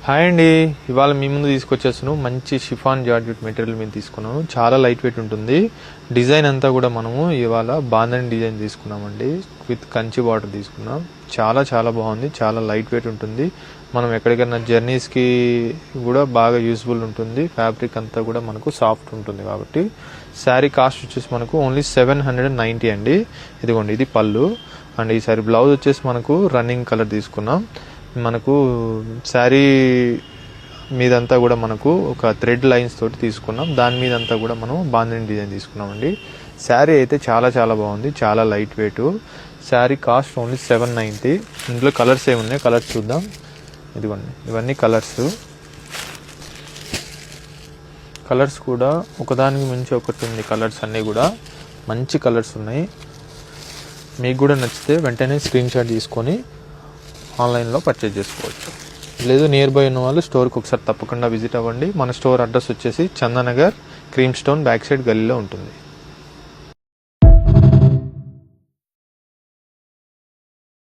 Hi అండి, ఇవాళ మీ ముందు తీసుకొచ్చేసాను మంచి షిఫాన్ జార్జెట్ మెటీరియల్ మీద తీసుకున్నాను. చాలా లైట్ వెయిట్ ఉంటుంది. డిజైన్ అంతా కూడా మనము ఇవాళ బాంధని డిజైన్ తీసుకున్నామండి. విత్ కంచి బార్డర్ తీసుకున్నాం. చాలా చాలా బాగుంది. చాలా లైట్ వెయిట్ ఉంటుంది. మనం ఎక్కడికైనా జర్నీస్కి కూడా బాగా యూస్ఫుల్ ఉంటుంది. ఫ్యాబ్రిక్ అంతా కూడా మనకు సాఫ్ట్ ఉంటుంది కాబట్టి శారీ కాస్ట్ వచ్చేసి మనకు ఓన్లీ 790 అండి. ఇదిగోండి, ఇది పళ్ళు. అండ్ ఈసారి బ్లౌజ్ వచ్చేసి మనకు రన్నింగ్ కలర్ తీసుకున్నాం. మనకు శారీ మీదంతా కూడా మనకు ఒక థ్రెడ్ లైన్స్ తోటి తీసుకున్నాం. దాని మీదంతా కూడా మనం బాంధని డిజైన్ తీసుకున్నామండి. శారీ అయితే చాలా చాలా బాగుంది. చాలా light weight. Sari cost only 790. ఇందులో కలర్స్ ఏమున్నాయి, కలర్స్ చూద్దాం. ఇదిగోండి, ఇవన్నీ కలర్స్ కూడా ఒకదానికి మించి ఒకటి ఉంది. కలర్స్ అన్నీ కూడా మంచి కలర్స్ ఉన్నాయి. మీకు కూడా నచ్చితే వెంటనే స్క్రీన్ షాట్ తీసుకొని ఆన్లైన్లో పర్చేజ్ చేసుకోవచ్చు. లేదు నియర్ బై ఉన్న వాళ్ళు స్టోర్కి ఒకసారి తప్పకుండా విజిట్ అవ్వండి. మన స్టోర్ అడ్రస్ వచ్చేసి Chandanagar cream stone back side గల్లీలో ఉంటుంది.